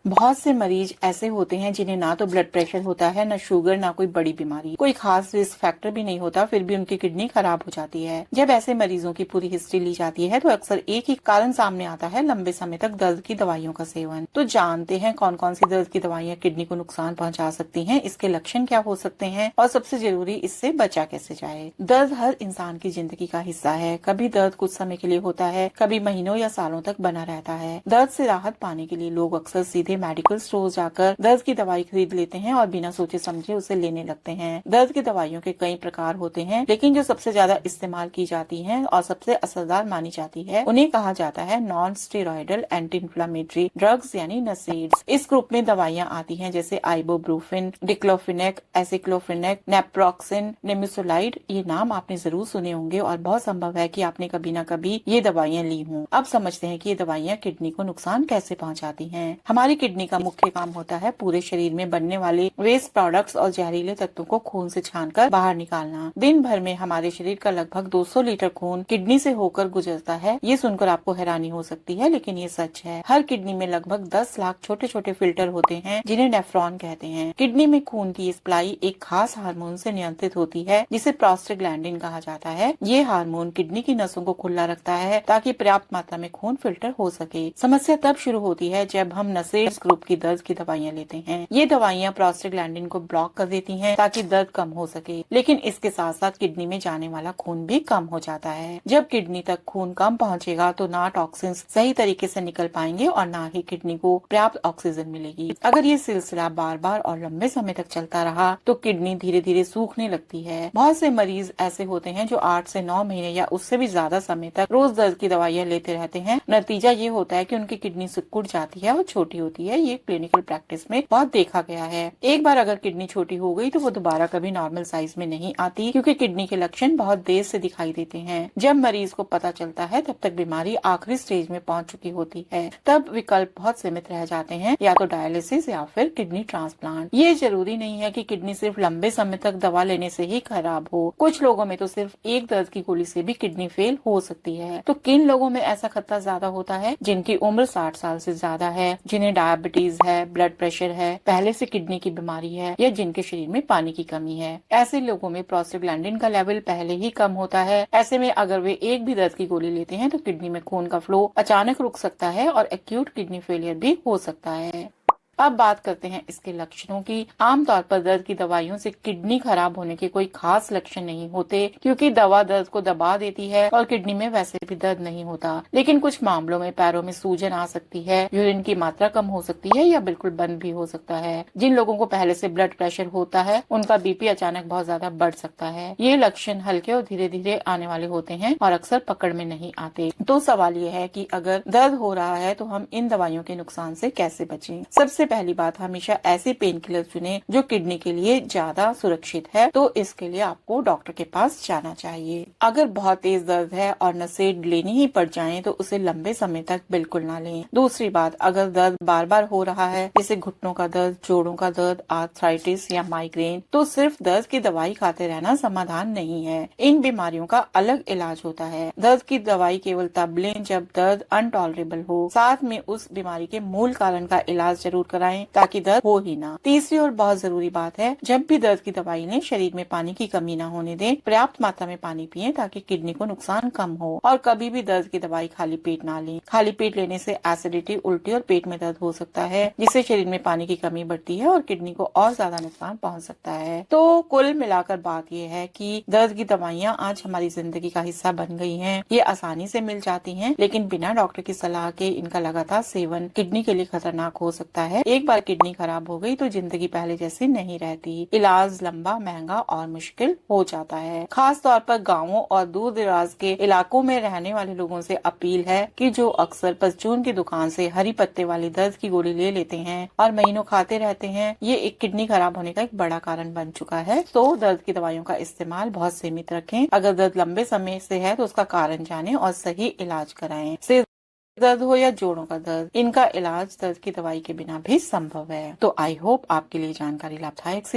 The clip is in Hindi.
बहुत से मरीज ऐसे होते हैं जिन्हें ना तो ब्लड प्रेशर होता है, ना शुगर, ना कोई बड़ी बीमारी, कोई खास रिस्क फैक्टर भी नहीं होता, फिर भी उनकी किडनी खराब हो जाती है। जब ऐसे मरीजों की पूरी हिस्ट्री ली जाती है तो अक्सर एक ही कारण सामने आता है, लंबे समय तक दर्द की दवाइयों का सेवन। तो जानते हैं कौन कौन सी दर्द की दवाइयाँ किडनी को नुकसान पहुँचा सकती है, इसके लक्षण क्या हो सकते हैं और सबसे जरूरी इससे बचा कैसे जाए। दर्द हर इंसान की जिंदगी का हिस्सा है। कभी दर्द कुछ समय के लिए होता है, कभी महीनों या सालों तक बना रहता है। दर्द से राहत पाने के लिए लोग अक्सर सीधे मेडिकल स्टोर जाकर दर्द की दवाई खरीद लेते हैं और बिना सोचे समझे उसे लेने लगते हैं। दर्द की दवाइयों के कई प्रकार होते हैं, लेकिन जो सबसे ज्यादा इस्तेमाल की जाती हैं और सबसे असरदार मानी जाती है उन्हें कहा जाता है non steroidal anti inflammatory drugs यानी नसेड्स। इस ग्रुप में दवाइयाँ आती हैं जैसे आइबोब्रूफिन, डिक्लोफिनेक, एसिक्लोफिनेक, नेप्रोक्सिन, निमिसोलाइड। ये नाम आपने जरूर सुने होंगे और बहुत संभव है कि आपने कभी न कभी ये दवाइयाँ ली हों। अब समझते हैं कि ये दवाइयाँ किडनी को नुकसान कैसे पहुँचाती हैं। हमारी किडनी का मुख्य काम होता है पूरे शरीर में बनने वाले वेस्ट प्रोडक्ट्स और जहरीले तत्वों को खून से छानकर बाहर निकालना। दिन भर में हमारे शरीर का लगभग 200 लीटर खून किडनी से होकर गुजरता है। ये सुनकर आपको हैरानी हो सकती है, लेकिन ये सच है। हर किडनी में लगभग 10 लाख छोटे छोटे फिल्टर होते हैं जिन्हें नेफ्रॉन कहते हैं। किडनी में खून की सप्लाई एक खास हार्मोन से नियंत्रित होती है जिसे प्रोस्टाग्लैंडिन कहा जाता है। ये हार्मोन किडनी की नसों को खुला रखता है ताकि पर्याप्त मात्रा में खून फिल्टर हो सके। समस्या तब शुरू होती है जब हम नसेड्स ग्रुप की दर्द की दवाइयाँ लेते हैं। ये दवाइयाँ प्रोस्टाग्लैंडिन को ब्लॉक कर देती हैं ताकि दर्द कम हो सके, लेकिन इसके साथ साथ किडनी में जाने वाला खून भी कम हो जाता है। जब किडनी तक खून कम पहुँचेगा तो ना टॉक्सिन्स सही तरीके से निकल पाएंगे और ना ही किडनी को पर्याप्त ऑक्सीजन मिलेगी। अगर ये सिलसिला बार बार और लंबे समय तक चलता रहा तो किडनी धीरे धीरे सूखने लगती है। बहुत से मरीज ऐसे होते हैं जो 8 से 9 महीने या उससे भी ज्यादा समय तक रोज दर्द की दवाइयाँ लेते रहते हैं। नतीजा ये होता है कि उनकी किडनी सिकुड़ जाती है और छोटी होती है। ये क्लिनिकल प्रैक्टिस में बहुत देखा गया है। एक बार अगर किडनी छोटी हो गई तो वो दोबारा कभी नॉर्मल साइज में नहीं आती, क्योंकि किडनी के लक्षण बहुत देर से दिखाई देते हैं। जब मरीज को पता चलता है तब तक बीमारी आखिरी स्टेज में पहुंच चुकी होती है। तब विकल्प बहुत सीमित रह जाते हैं, या तो डायलिसिस या फिर किडनी ट्रांसप्लांट। ये जरूरी नहीं है कि किडनी सिर्फ लंबे समय तक दवा लेने से ही खराब हो। कुछ लोगों में तो सिर्फ एक दर्द की गोली से भी किडनी फेल हो सकती है। तो किन लोगों में ऐसा खतरा ज्यादा होता है? जिनकी उम्र 60 साल से ज्यादा है, जिन्हें डायबिटीज है, ब्लड प्रेशर है, पहले से किडनी की बीमारी है, या जिनके शरीर में पानी की कमी है। ऐसे लोगों में प्रोस्टाग्लैंडिन का लेवल पहले ही कम होता है। ऐसे में अगर वे एक भी दर्द की गोली लेते हैं तो किडनी में खून का फ्लो अचानक रुक सकता है और एक्यूट किडनी फेलियर भी हो सकता है। अब बात करते हैं इसके लक्षणों की। आमतौर पर दर्द की दवाइयों से किडनी खराब होने के कोई खास लक्षण नहीं होते, क्योंकि दवा दर्द को दबा देती है और किडनी में वैसे भी दर्द नहीं होता। लेकिन कुछ मामलों में पैरों में सूजन आ सकती है, यूरिन की मात्रा कम हो सकती है या बिल्कुल बंद भी हो सकता है। जिन लोगों को पहले से ब्लड प्रेशर होता है उनका बीपी अचानक बहुत ज्यादा बढ़ सकता है। ये लक्षण हल्के और धीरे धीरे आने वाले होते हैं और अक्सर पकड़ में नहीं आते। तो सवाल ये है कि अगर दर्द हो रहा है तो हम इन दवाइयों के नुकसान से कैसे बचें। सबसे पहली बात, हमेशा ऐसे पेन किलर चुनें जो किडनी के लिए ज्यादा सुरक्षित है। तो इसके लिए आपको डॉक्टर के पास जाना चाहिए। अगर बहुत तेज दर्द है और नसेड लेनी ही पड़ जाए तो उसे लंबे समय तक बिल्कुल ना लें। दूसरी बात, अगर दर्द बार बार हो रहा है, जैसे घुटनों का दर्द, जोड़ों का दर्द, आर्थराइटिस या माइग्रेन, तो सिर्फ दर्द की दवाई खाते रहना समाधान नहीं है। इन बीमारियों का अलग इलाज होता है। दर्द की दवाई केवल तब लें जब दर्द अनटॉलरेबल हो। साथ में उस बीमारी के मूल कारण का इलाज जरूर कराएं ताकि दर्द हो ही ना। तीसरी और बहुत जरूरी बात है, जब भी दर्द की दवाई लें शरीर में पानी की कमी ना होने दें। पर्याप्त मात्रा में पानी पिएं ताकि किडनी को नुकसान कम हो। और कभी भी दर्द की दवाई खाली पेट ना लें। खाली पेट लेने से एसिडिटी, उल्टी और पेट में दर्द हो सकता है, जिससे शरीर में पानी की कमी बढ़ती है और किडनी को और ज्यादा नुकसान पहुंच सकता है। तो कुल मिलाकर बात यह है कि दर्द की दवाइयाँ आज हमारी जिंदगी का हिस्सा बन गई हैं। ये आसानी से मिल जाती हैं, लेकिन बिना डॉक्टर की सलाह के इनका लगातार सेवन किडनी के लिए खतरनाक हो सकता है। एक बार किडनी खराब हो गई तो जिंदगी पहले जैसी नहीं रहती। इलाज लंबा, महंगा और मुश्किल हो जाता है। खास तौर पर गाँवों और दूर दराज के इलाकों में रहने वाले लोगों से अपील है कि जो अक्सर परचून की दुकान से हरी पत्ते वाली दर्द की गोली ले लेते हैं और महीनों खाते रहते हैं, ये एक किडनी खराब होने का एक बड़ा कारण बन चुका है। तो दर्द की दवाइयों का इस्तेमाल बहुत सीमित रखें। अगर दर्द लंबे समय से है तो उसका कारण जानें और सही इलाज कराएं। सिर दर्द हो या जोड़ों का दर्द, इनका इलाज दर्द की दवाई के बिना भी संभव है। तो आई होप आपके लिए जानकारी लाभदायक